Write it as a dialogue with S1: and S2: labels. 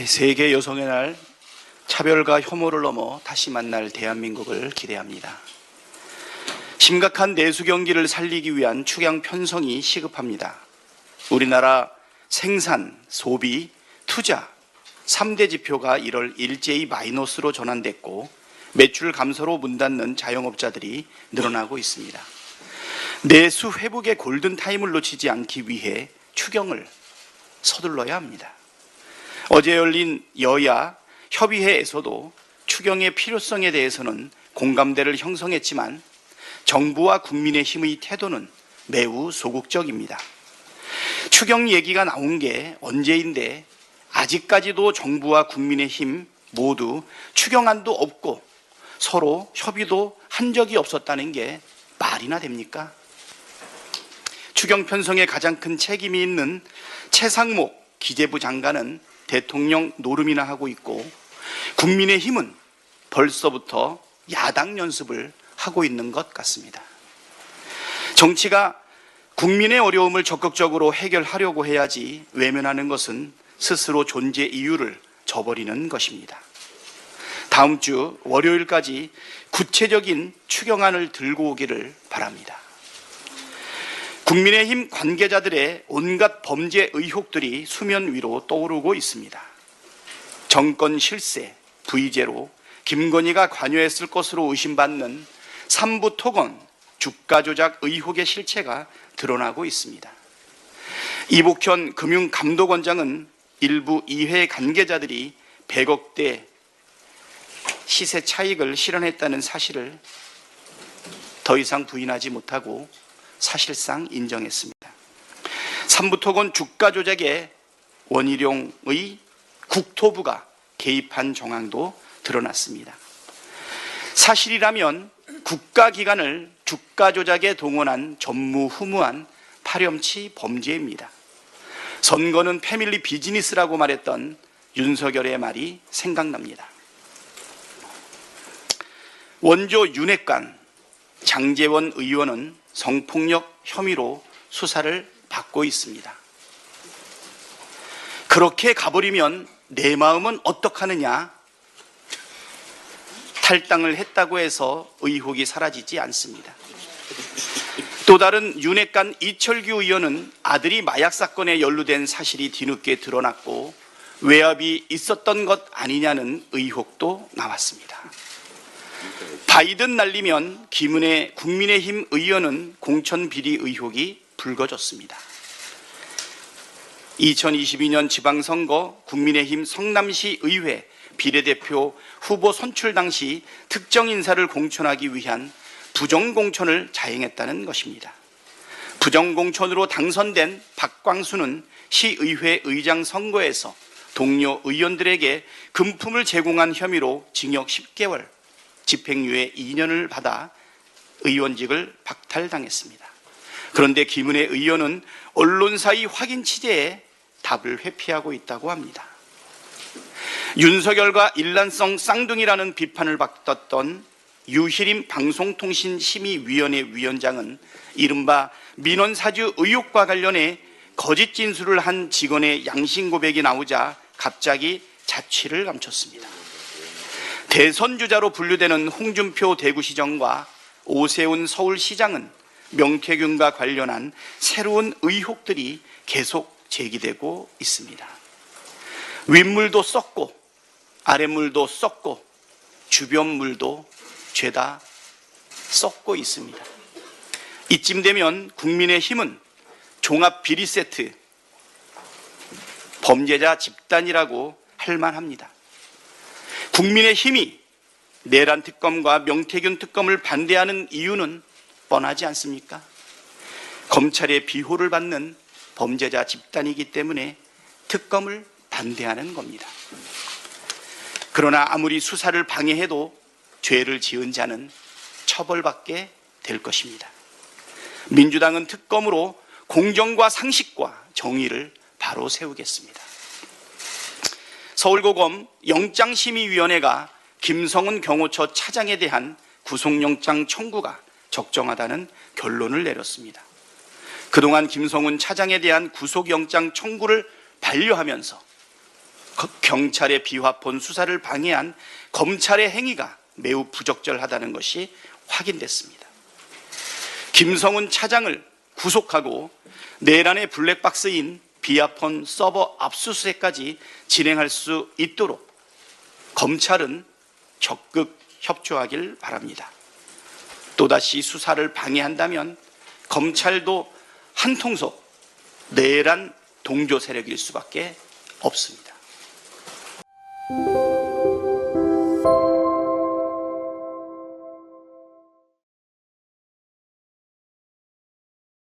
S1: 세계 여성의 날, 차별과 혐오를 넘어 다시 만날 대한민국을 기대합니다. 심각한 내수 경기를 살리기 위한 축양 편성이 시급합니다. 우리나라 생산, 소비, 투자 3대 지표가 1월 일제히 마이너스로 전환됐고 매출 감소로 문 닫는 자영업자들이 늘어나고 있습니다. 내수 회복의 골든타임을 놓치지 않기 위해 추경을 서둘러야 합니다. 어제 열린 여야 협의회에서도 추경의 필요성에 대해서는 공감대를 형성했지만 정부와 국민의힘의 태도는 매우 소극적입니다. 추경 얘기가 나온 게 언제인데 아직까지도 정부와 국민의힘 모두 추경안도 없고 서로 협의도 한 적이 없었다는 게 말이나 됩니까? 추경 편성에 가장 큰 책임이 있는 최상목 기재부 장관은 대통령 노름이나 하고 있고 국민의힘은 벌써부터 야당 연습을 하고 있는 것 같습니다. 정치가 국민의 어려움을 적극적으로 해결하려고 해야지 외면하는 것은 스스로 존재 이유를 저버리는 것입니다. 다음 주 월요일까지 구체적인 추경안을 들고 오기를 바랍니다. 국민의힘 관계자들의 온갖 범죄 의혹들이 수면 위로 떠오르고 있습니다. 정권 실세, V제로 김건희가 관여했을 것으로 의심받는 삼부토건 주가 조작 의혹의 실체가 드러나고 있습니다. 이복현 금융감독원장은 일부 이회 관계자들이 100억대 시세 차익을 실현했다는 사실을 더 이상 부인하지 못하고 사실상 인정했습니다. 삼부토건 주가 조작에 원희룡의 국토부가 개입한 정황도 드러났습니다. 사실이라면 국가기관을 주가 조작에 동원한 전무후무한 파렴치 범죄입니다. 선거는 패밀리 비즈니스라고 말했던 윤석열의 말이 생각납니다. 원조 윤핵관 장제원 의원은 성폭력 혐의로 수사를 받고 있습니다. 그렇게 가버리면 내 마음은 어떡하느냐? 탈당을 했다고 해서 의혹이 사라지지 않습니다. 또 다른 윤핵관 이철규 의원은 아들이 마약 사건에 연루된 사실이 뒤늦게 드러났고 외압이 있었던 것 아니냐는 의혹도 나왔습니다. 바이든 날리면 김은혜 국민의힘 의원은 공천 비리 의혹이 불거졌습니다. 2022년 지방선거 국민의힘 성남시 의회 비례대표 후보 선출 당시 특정 인사를 공천하기 위한 부정공천을 자행했다는 것입니다. 부정공천으로 당선된 박광수는 시의회 의장 선거에서 동료 의원들에게 금품을 제공한 혐의로 징역 10개월, 집행유예 2년을 받아 의원직을 박탈당했습니다. 그런데 김은혜 의원은 언론사의 확인 취재에 답을 회피하고 있다고 합니다. 윤석열과 일란성 쌍둥이라는 비판을 받았던 유희림 방송통신심의위원회 위원장은 이른바 민원사주 의혹과 관련해 거짓 진술을 한 직원의 양심 고백이 나오자 갑자기 자취를 감췄습니다. 대선 주자로 분류되는 홍준표 대구시장과 오세훈 서울시장은 명태균과 관련한 새로운 의혹들이 계속 제기되고 있습니다. 윗물도 썩고 아랫물도 썩고 주변 물도 죄다 썩고 있습니다. 이쯤 되면 국민의힘은 종합비리세트 범죄자 집단이라고 할 만합니다. 국민의힘이 내란 특검과 명태균 특검을 반대하는 이유는 뻔하지 않습니까? 검찰의 비호를 받는 범죄자 집단이기 때문에 특검을 반대하는 겁니다. 그러나 아무리 수사를 방해해도 죄를 지은 자는 처벌받게 될 것입니다. 민주당은 특검으로 공정과 상식과 정의를 바로 세우겠습니다. 서울고검 영장심의위원회가 김성은 경호처 차장에 대한 구속영장 청구가 적정하다는 결론을 내렸습니다. 그동안 김성은 차장에 대한 구속영장 청구를 반려하면서 경찰의 비화폰 수사를 방해한 검찰의 행위가 매우 부적절하다는 것이 확인됐습니다. 김성훈 차장을 구속하고 내란의 블랙박스인 비화폰 서버 압수수색까지 진행할 수 있도록 검찰은 적극 협조하길 바랍니다. 또다시 수사를 방해한다면 검찰도 한통속 내란 동조 세력일 수밖에 없습니다.